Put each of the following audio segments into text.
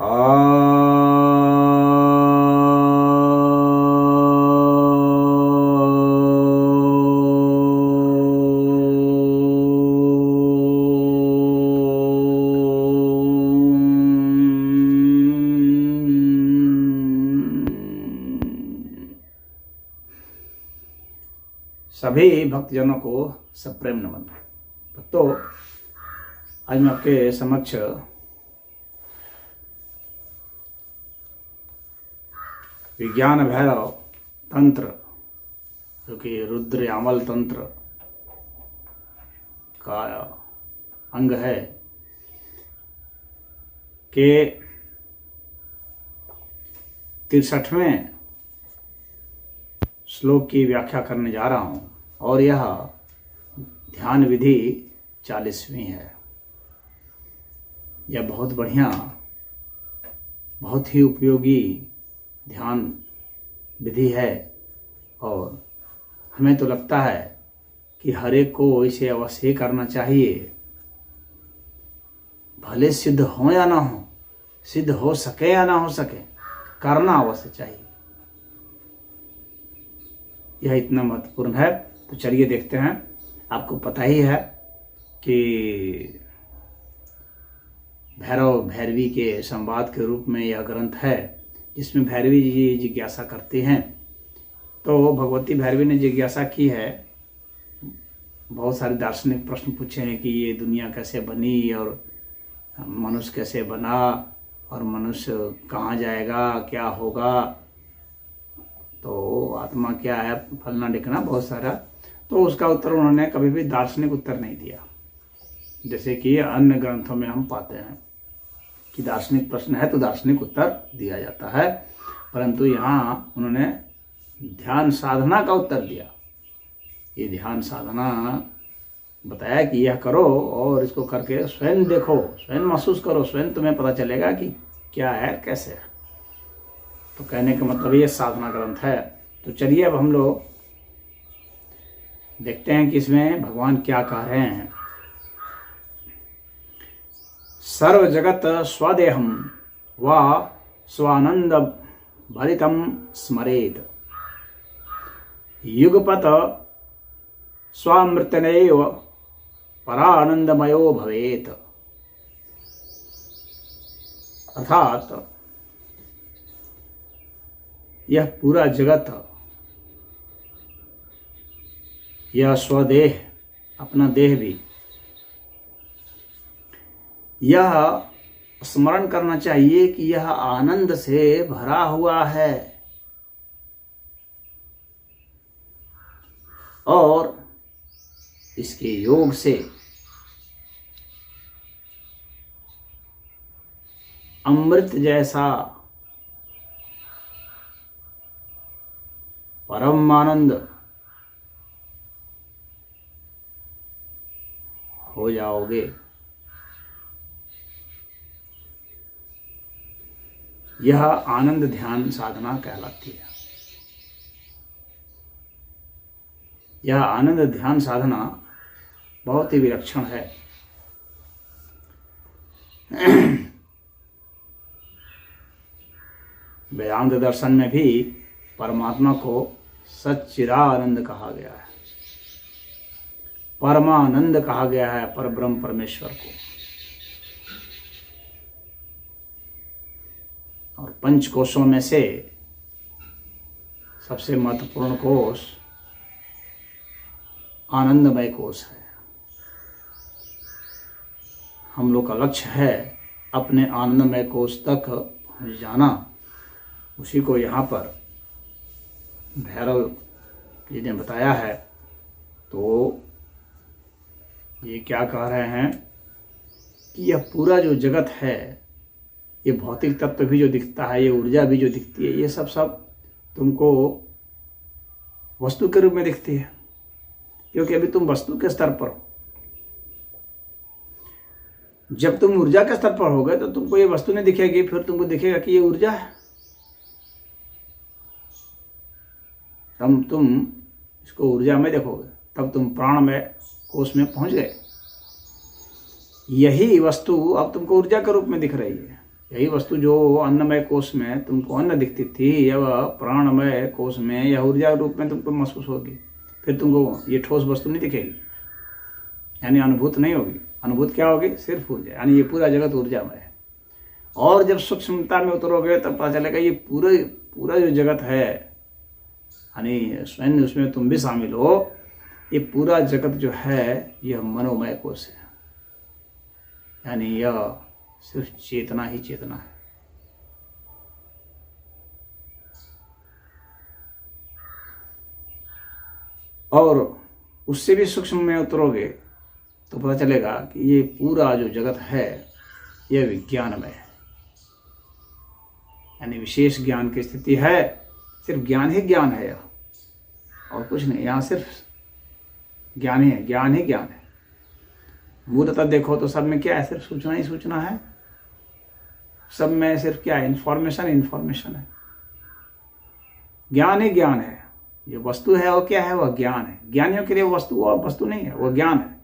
सभी भक्तजनों को सप्रेम नमन। भक्तों, आज मैं आपके समक्ष विज्ञान भैरव तंत्र, जो कि रुद्र यामल तंत्र का अंग है, के 63वें श्लोक की व्याख्या करने जा रहा हूँ और यह ध्यान विधि 40वीं है। यह बहुत बढ़िया, बहुत ही उपयोगी ध्यान विधि है और हमें तो लगता है कि हर एक को इसे अवश्य ही करना चाहिए। भले सिद्ध हो या ना हो, सिद्ध हो सके या ना हो सके, करना अवश्य चाहिए। यह इतना महत्वपूर्ण है। तो चलिए देखते हैं। आपको पता ही है कि भैरव भैरवी के संवाद के रूप में यह ग्रंथ है, जिसमें भैरवी जी जिज्ञासा करते हैं। तो भगवती भैरवी ने जिज्ञासा की है, बहुत सारे दार्शनिक प्रश्न पूछे हैं कि ये दुनिया कैसे बनी और मनुष्य कैसे बना और मनुष्य कहाँ जाएगा, क्या होगा, तो आत्मा क्या है, फलना ढिकना बहुत सारा। तो उसका उत्तर उन्होंने कभी भी दार्शनिक उत्तर नहीं दिया, जैसे कि अन्य ग्रंथों में हम पाते हैं कि दार्शनिक प्रश्न है तो दार्शनिक उत्तर दिया जाता है, परंतु यहाँ उन्होंने ध्यान साधना का उत्तर दिया। ये ध्यान साधना बताया कि यह करो और इसको करके स्वयं देखो, स्वयं महसूस करो, स्वयं तुम्हें पता चलेगा कि क्या है कैसे है। तो कहने का मतलब ये साधना ग्रंथ है। तो चलिए अब हम लोग देखते हैं कि इसमें भगवान क्या कह रहे हैं। सर्व जगत स्वदेहम व स्वानंद भरितम स्मरेत, युगपत स्वामृतनेव परानंदमयो भवेत। अर्थात यह पूरा जगत, यह स्वदेह, अपना देह भी, यह स्मरण करना चाहिए कि यह आनंद से भरा हुआ है और इसके योग से अमृत जैसा परम आनंद हो जाओगे। यह आनंद ध्यान साधना कहलाती है। यह आनंद ध्यान साधना बहुत ही विलक्षण है। वेदांत दर्शन में भी परमात्मा को सच्चिदानंद कहा गया है, परमानंद कहा गया है, परब्रह्म परमेश्वर को। और पंच कोशों में से सबसे महत्वपूर्ण कोश आनंदमय कोश है। हम लोग का लक्ष्य है अपने आनंदमय कोश तक पहुँच जाना। उसी को यहाँ पर भैरव जी ने बताया है। तो ये क्या कह रहे हैं कि यह पूरा जो जगत है, ये भौतिक तत्व भी जो दिखता है, ये ऊर्जा भी जो दिखती है, ये सब तुमको वस्तु के रूप में दिखती है, क्योंकि अभी तुम वस्तु के स्तर पर हो। जब तुम ऊर्जा के स्तर पर हो गए तो तुमको ये वस्तु नहीं दिखेगी, फिर तुमको दिखेगा कि ये ऊर्जा है। तब तुम इसको ऊर्जा में देखोगे, तब तुम प्राण में कोष में पहुंच गए। यही वस्तु अब तुमको ऊर्जा के रूप में दिख रही है। यही वस्तु जो अन्नमय कोश में तुमको अन्न दिखती थी, या वह प्राणमय कोश में या ऊर्जा रूप में तुमको महसूस होगी, फिर तुमको ये ठोस वस्तु नहीं दिखेगी, यानी अनुभूत नहीं होगी। अनुभूत क्या होगी? सिर्फ ऊर्जा, यानी ये पूरा जगत ऊर्जामय है। और जब सूक्ष्मता में उतरोगे तब पता चलेगा ये पूरा जो जगत है, यानी स्वयं उसमें तुम भी शामिल हो, ये पूरा जगत जो है यह मनोमय कोश है, यानी यह सिर्फ चेतना ही चेतना है। और उससे भी सूक्ष्म में उतरोगे तो पता चलेगा कि ये पूरा जो जगत है यह विज्ञानमय है, यानी विशेष ज्ञान की स्थिति है। सिर्फ ज्ञान ही ज्ञान है, यह और कुछ नहीं। यहाँ सिर्फ ज्ञान ही है, ज्ञान ही ज्ञान है। मूलतः देखो तो सब में क्या है? सिर्फ सूचना ही सूचना है। सब में सिर्फ क्या है? इंफॉर्मेशन इंफॉर्मेशन है। ज्ञान ही ज्ञान है। ये वस्तु है और क्या है? वह ज्ञान है। ज्ञानियों के लिए वस्तु और वस्तु नहीं है, वह ज्ञान है।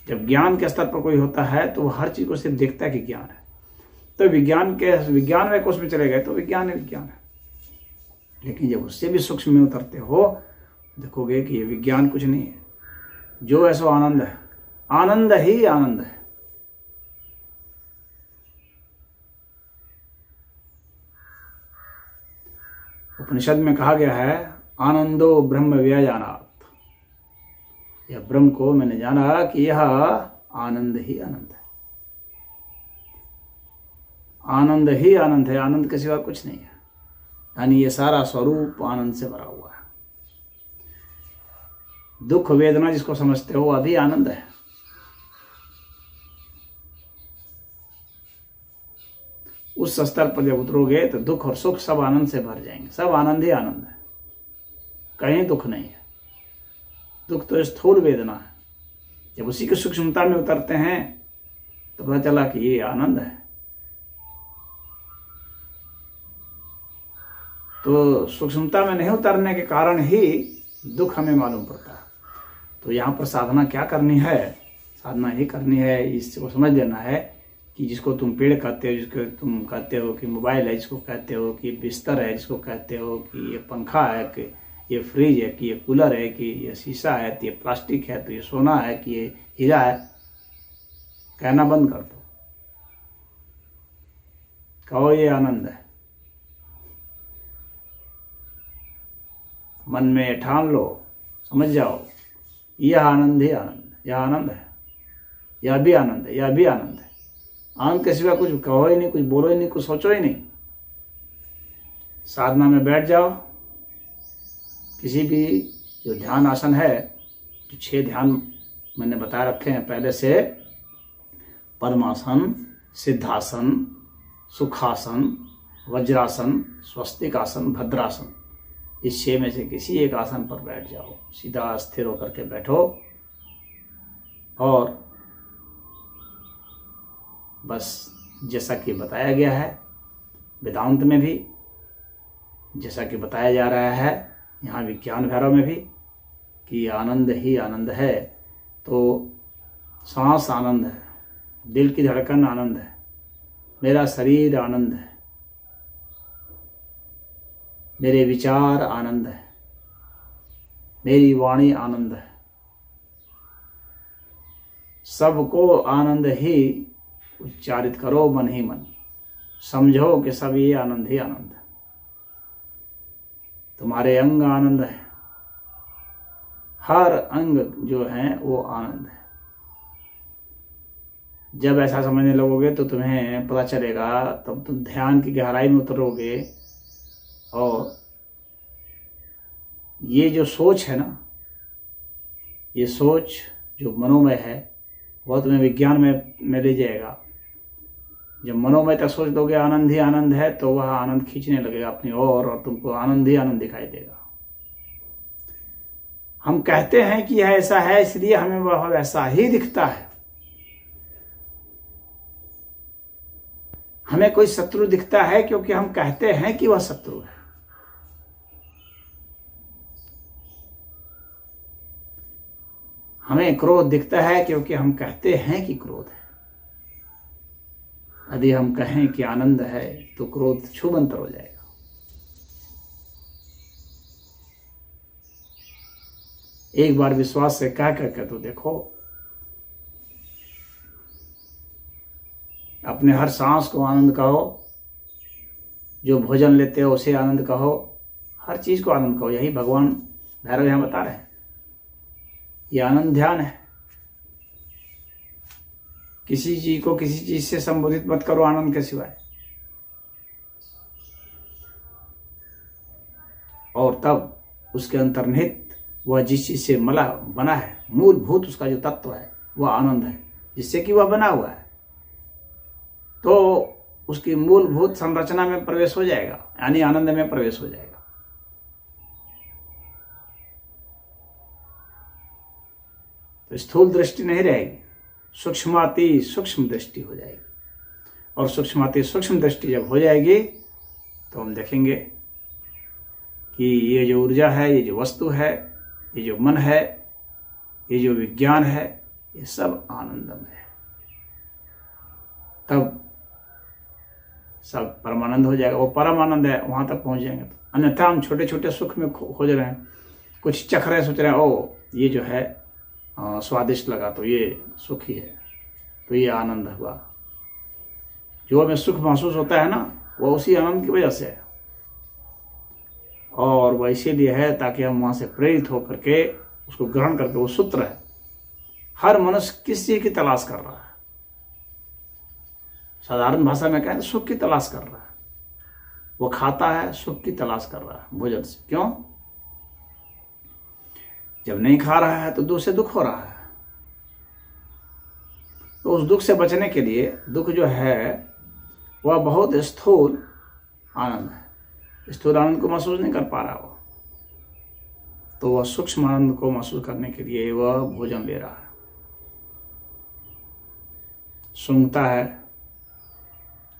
जब ज्ञान के स्तर पर कोई होता है तो वह हर चीज को सिर्फ देखता है कि ज्ञान है। तो विज्ञान में कोष में चले गए तो विज्ञान है, विज्ञान है। लेकिन जब उससे भी सूक्ष्म में उतरते हो देखोगे कि ये विज्ञान कुछ नहीं है, जो है सो आनंद है। आनंद ही आनंद है। उपनिषद में कहा गया है, आनंदो ब्रह्म व्यजानात्। यह ब्रह्म को मैंने जाना कि यह आनंद ही आनंद है। आनंद ही आनंद है, आनंद के सिवा कुछ नहीं है। यानी ये सारा स्वरूप आनंद से भरा हुआ है। दुख वेदना जिसको समझते हो अभी आनंद है। उस स्तर पर जब उतरोगे तो दुख और सुख सब आनंद से भर जाएंगे। सब आनंद ही आनंद है, कहीं दुख नहीं है। दुख तो स्थूल वेदना है। जब उसी की सूक्ष्मता में उतरते हैं तो पता चला कि ये आनंद है। तो सूक्ष्मता में नहीं उतरने के कारण ही दुख हमें मालूम पड़ता है। तो यहाँ पर साधना क्या करनी है? साधना ही करनी है, इसको समझ लेना है कि जिसको तुम पेड़ कहते हो, जिसको तुम कहते हो कि मोबाइल है, जिसको कहते हो कि बिस्तर है, जिसको कहते हो कि ये पंखा है, कि ये फ्रिज है, कि ये कूलर है, कि ये शीशा है, तो ये प्लास्टिक है, तो ये सोना है, कि ये हीरा है, कहना बंद कर दो। कहो ये आनंद है। मन में ठान लो, समझ जाओ, यह आनंद ही आनंद है। यह आनंद है, यह भी आनंद है, यह भी आनंद है। आनंद के सिवा कुछ कहो ही नहीं, कुछ बोलो ही नहीं, कुछ सोचो ही नहीं। साधना में बैठ जाओ। किसी भी जो ध्यान आसन है, जो 6 ध्यान मैंने बता रखे हैं पहले से, पद्मासन, सिद्धासन, सुखासन, वज्रासन, स्वस्तिक आसन, भद्रासन, इस 6 में से किसी एक आसन पर बैठ जाओ। सीधा स्थिर होकर के बैठो और बस जैसा कि बताया गया है वेदांत में भी, जैसा कि बताया जा रहा है यहाँ विज्ञान भैरव में भी, कि आनंद ही आनंद है। तो सांस आनंद है, दिल की धड़कन आनंद है, मेरा शरीर आनंद है, मेरे विचार आनंद है, मेरी वाणी आनंद है। सबको आनंद ही उच्चारित करो मन ही मन। समझो कि सब ये आनंद ही आनंद है। तुम्हारे अंग आनंद है, हर अंग जो है वो आनंद है। जब ऐसा समझने लगोगे तो तुम्हें पता चलेगा, तब तुम ध्यान की गहराई में उतरोगे। और ये जो सोच है ना, ये सोच जो मनोमय है, वह तुम्हें विज्ञान में ले जाएगा। जब मनोमय तक सोच दोगे आनंद ही आनंद है, तो वह आनंद खींचने लगेगा अपनी ओर और तुमको आनंद ही आनंद दिखाई देगा। हम कहते हैं कि यह ऐसा है, इसलिए हमें वह वैसा ही दिखता है। हमें कोई शत्रु दिखता है क्योंकि हम कहते हैं कि वह शत्रु है। हमें क्रोध दिखता है क्योंकि हम कहते हैं कि क्रोध है। यदि हम कहें कि आनंद है तो क्रोध छूमंतर हो जाएगा। एक बार विश्वास से कह करके तो देखो, अपने हर सांस को आनंद कहो, जो भोजन लेते हो उसे आनंद कहो, हर चीज को आनंद कहो। यही भगवान भैरव यहां बता रहे हैं। ये आनंद ध्यान है। किसी चीज को किसी चीज से संबोधित मत करो आनंद के सिवाय। और तब उसके अंतर्निहित वह जिस चीज से मला बना है, मूलभूत उसका जो तत्व है वह आनंद है, जिससे कि वह बना हुआ है, तो उसकी मूलभूत संरचना में प्रवेश हो जाएगा, यानी आनंद में प्रवेश हो जाएगा। तो स्थूल दृष्टि नहीं रहेगी, सूक्ष्माति सूक्ष्म दृष्टि हो जाएगी। और सूक्ष्माति सूक्ष्म दृष्टि जब हो जाएगी तो हम देखेंगे कि ये जो ऊर्जा है, ये जो वस्तु है, ये जो मन है, ये जो विज्ञान है, ये सब आनंदमय है। तब सब परमानंद हो जाएगा। वो परम आनंद है, वहां तक पहुंच जाएंगे। तो अन्यथा हम छोटे छोटे सुख में खोज रहे हैं, कुछ चख रहे हैं, सोच रहे हैं ओ ये जो है स्वादिष्ट लगा तो ये सुख ही है, तो ये आनंद हुआ। जो हमें सुख महसूस होता है ना, वो उसी आनंद की वजह से है। और वह इसीलिए है ताकि हम वहां से प्रेरित होकर के उसको ग्रहण करके, वो सूत्र है। हर मनुष्य किस चीज की तलाश कर रहा है? साधारण भाषा में कहें तो सुख की तलाश कर रहा है। वो खाता है, सुख की तलाश कर रहा है भोजन से। क्यों? जब नहीं खा रहा है तो से दुख हो रहा है। तो उस दुख से बचने के लिए, दुख जो है वह बहुत स्थूल आनंद है, स्थूल आनंद को महसूस नहीं कर पा रहा वो, तो वह सूक्ष्म आनंद को महसूस करने के लिए वह भोजन ले रहा है। सूंघता है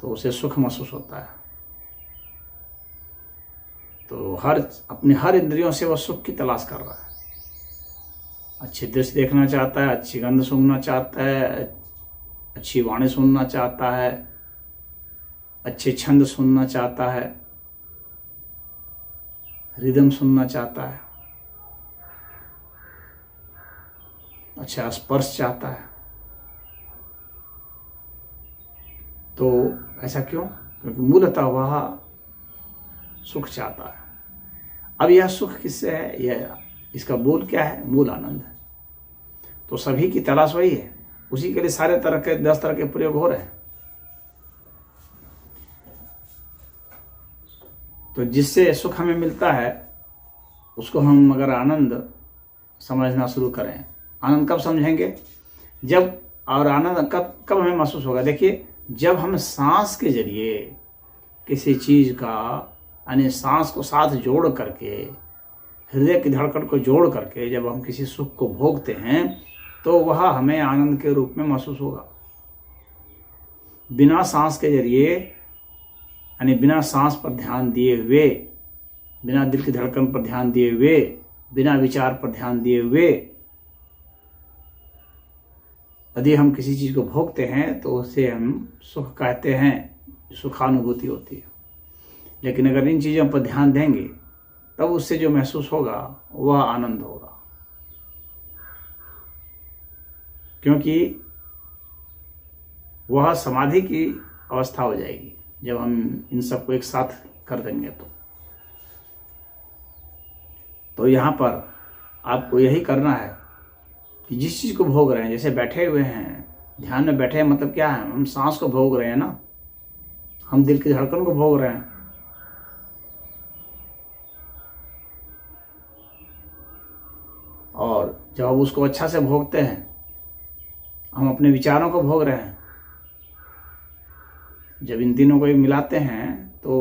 तो उसे सुख महसूस होता है। तो अपनी हर इंद्रियों से वह सुख की तलाश कर रहा है। अच्छी दृश्य देखना चाहता है, अच्छी गंध सूंघना चाहता है, अच्छी वाणी सुनना चाहता है, अच्छे छंद सुनना चाहता है, रिदम सुनना चाहता है, अच्छा स्पर्श चाहता है। तो ऐसा क्यों? क्योंकि मूलतः वह सुख चाहता है। अब यह सुख किससे है? यह इसका मूल क्या है? मूल आनंद है। तो सभी की तलाश वही है, उसी के लिए सारे तरह के 10 तरह के प्रयोग हो रहे हैं। तो जिससे सुख हमें मिलता है उसको हम अगर आनंद समझना शुरू करें, आनंद कब समझेंगे? जब, और आनंद कब हमें महसूस होगा? देखिए, जब हम सांस के जरिए किसी चीज का, यानी सांस को साथ जोड़ करके, हृदय की धड़कन को जोड़ करके जब हम किसी सुख को भोगते हैं तो वह हमें आनंद के रूप में महसूस होगा। बिना सांस के जरिए, यानी बिना सांस पर ध्यान दिए हुए, बिना दिल की धड़कन पर ध्यान दिए हुए, बिना विचार पर ध्यान दिए हुए यदि हम किसी चीज को भोगते हैं तो उसे हम सुख कहते हैं, सुखानुभूति होती है। लेकिन अगर इन चीजों पर ध्यान देंगे तब उससे जो महसूस होगा वह आनंद होगा, क्योंकि वह समाधि की अवस्था हो जाएगी जब हम इन सबको एक साथ कर देंगे। तो यहाँ पर आपको यही करना है कि जिस चीज को भोग रहे हैं, जैसे बैठे हुए हैं, ध्यान में बैठे हैं, मतलब क्या है? हम सांस को भोग रहे हैं ना, हम दिल की धड़कन को भोग रहे हैं। और जब हम उसको अच्छा से भोगते हैं, हम अपने विचारों को भोग रहे हैं। जब इन तीनों को मिलाते हैं तो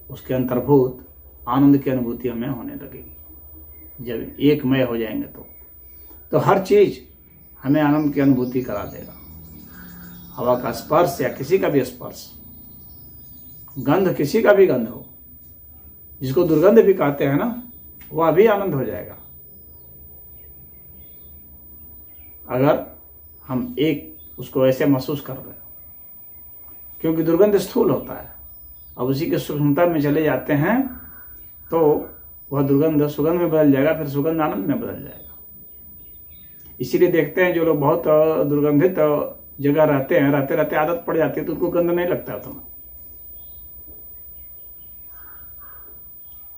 उसके अंतर्भूत आनंद की अनुभूति हमें होने लगेगी। जब एकमय हो जाएंगे तो हर चीज हमें आनंद की अनुभूति करा देगा। हवा का स्पर्श या किसी का भी स्पर्श, गंध किसी का भी गंध हो, जिसको दुर्गंध भी कहते हैं ना, वह भी आनंद हो जाएगा अगर हम एक उसको ऐसे महसूस कर रहे हैं। क्योंकि दुर्गंध स्थूल होता है। अब उसी की सूक्ष्मता में चले जाते हैं तो वह दुर्गंध सुगंध में बदल जाएगा, फिर सुगंध आनंद में बदल जाएगा। इसीलिए देखते हैं जो लोग बहुत दुर्गंधित जगह रहते हैं, रहते रहते आदत पड़ जाती है तो उनको गंध नहीं लगता उतना,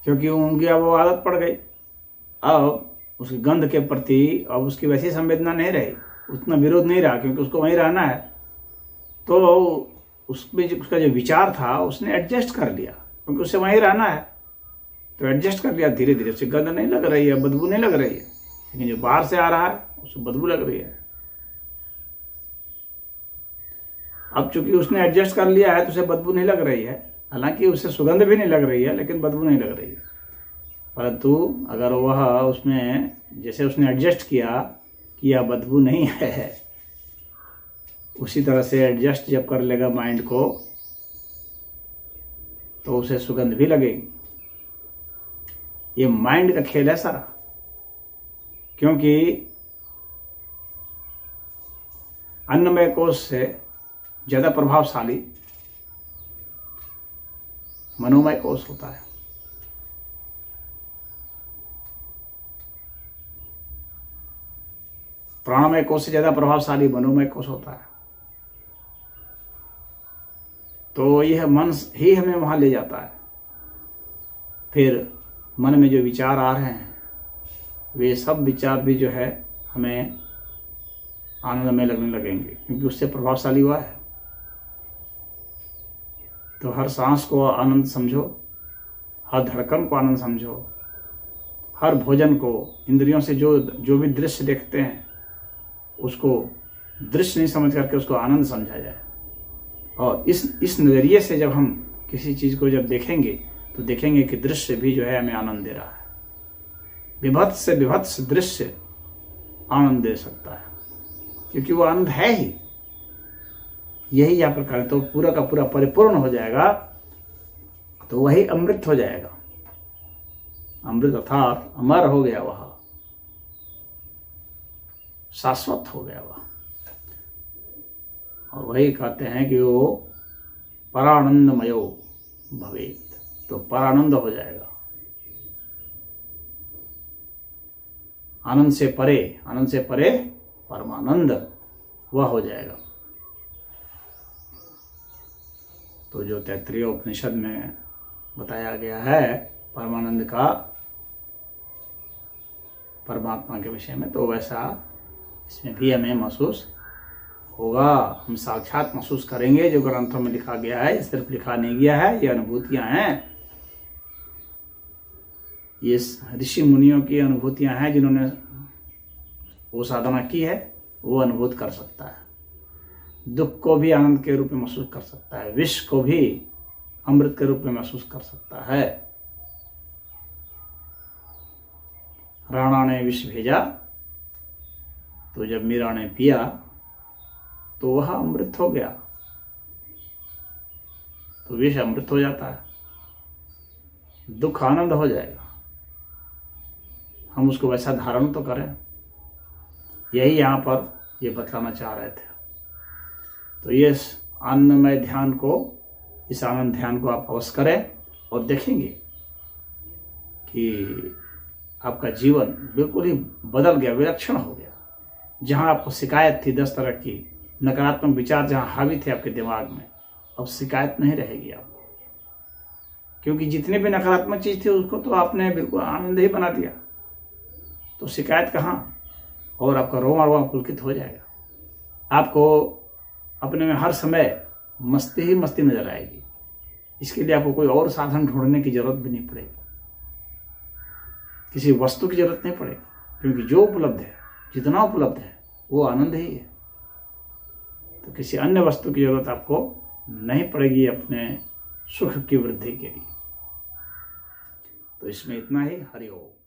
क्योंकि उनकी अब वो आदत पड़ गई। अब उस गंध के प्रति अब उसकी वैसी संवेदना नहीं रही, उतना विरोध नहीं रहा, क्योंकि उसको वहीं रहना है। तो उसमें उसका जो विचार था उसने एडजस्ट कर लिया, क्योंकि उससे वहीं रहना है तो एडजस्ट कर लिया। धीरे धीरे उससे गंध नहीं लग रही है, बदबू नहीं लग रही है। लेकिन जो बाहर से आ रहा है उसको बदबू लग रही है। अब चूंकि उसने एडजस्ट कर लिया है तो उसे बदबू नहीं लग रही है, हालांकि उसे सुगंध भी नहीं लग रही है, लेकिन बदबू नहीं लग रही है। परंतु अगर वह उसमें जैसे उसने एडजस्ट किया कि यह बदबू नहीं है, उसी तरह से एडजस्ट जब कर लेगा माइंड को तो उसे सुगंध भी लगेगी। ये माइंड का खेल है सारा, क्योंकि अन्नमय कोश से ज्यादा प्रभावशाली मनोमय कोश होता है। प्राणमय कोश से ज्यादा प्रभावशाली मनोमय कोश होता है। तो यह मन ही हमें वहां ले जाता है। फिर मन में जो विचार आ रहे हैं वे सब विचार भी जो है हमें आनंदमय लगने लगेंगे, क्योंकि उससे प्रभावशाली हुआ है। तो हर सांस को आनंद समझो, हर धड़कन को आनंद समझो, हर भोजन को, इंद्रियों से जो भी दृश्य देखते हैं उसको दृश्य नहीं समझ करके उसको आनंद समझा जाए। और इस नजरिए से जब हम किसी चीज को जब देखेंगे तो देखेंगे कि दृश्य भी जो है हमें आनंद दे रहा है। विभत्स से विभत्स दृश्य आनंद दे सकता है, क्योंकि वो आनंद है ही। यही यहाँ पर करें तो पूरा का पूरा परिपूर्ण हो जाएगा, तो वही अमृत हो जाएगा। अमृत अर्थात अमर हो गया, वह शाश्वत हो गया वह। और वही कहते हैं कि वो परानंदमयो भवेत, तो परानंद हो जाएगा। आनंद से परे परमानंद वह हो जाएगा। तो जो तैत्तिरीय उपनिषद में बताया गया है परमानंद का परमात्मा के विषय में, तो वैसा इसमें भी हमें महसूस होगा। हम साक्षात महसूस करेंगे। जो ग्रंथों में लिखा गया है सिर्फ लिखा नहीं गया है, ये अनुभूतियां हैं, ये ऋषि मुनियों की अनुभूतियां हैं। जिन्होंने वो साधना की है वो अनुभूत कर सकता है। दुख को भी आनंद के रूप में महसूस कर सकता है, विष को भी अमृत के रूप में महसूस कर सकता है। राणा ने विष भेजा तो जब मीरा ने पिया तो वह अमृत हो गया। तो विष अमृत हो जाता है, दुख आनंद हो जाएगा। हम उसको वैसा धारण तो करें, यही यहाँ पर ये बतलाना चाह रहे थे। तो ये आनंदमय ध्यान को, इस आनंद ध्यान को आप अवश्य करें और देखेंगे कि आपका जीवन बिल्कुल ही बदल गया, विलक्षण हो गया। जहाँ आपको शिकायत थी 10 तरह की, नकारात्मक विचार जहाँ हावी थे आपके दिमाग में, अब शिकायत नहीं रहेगी आपको, क्योंकि जितने भी नकारात्मक चीज थी उसको तो आपने बिल्कुल आनंद ही बना दिया। तो शिकायत कहाँ, और आपका रोमा रोमा पुलकित हो जाएगा। आपको अपने में हर समय मस्ती ही मस्ती नजर आएगी। इसके लिए आपको कोई और साधन ढूंढने की जरूरत भी नहीं पड़ेगी, किसी वस्तु की जरूरत नहीं पड़ेगी, क्योंकि जो उपलब्ध है, जितना उपलब्ध है वो आनंद ही है। तो किसी अन्य वस्तु की जरूरत आपको नहीं पड़ेगी अपने सुख की वृद्धि के लिए। तो इसमें इतना ही। हरि ओम।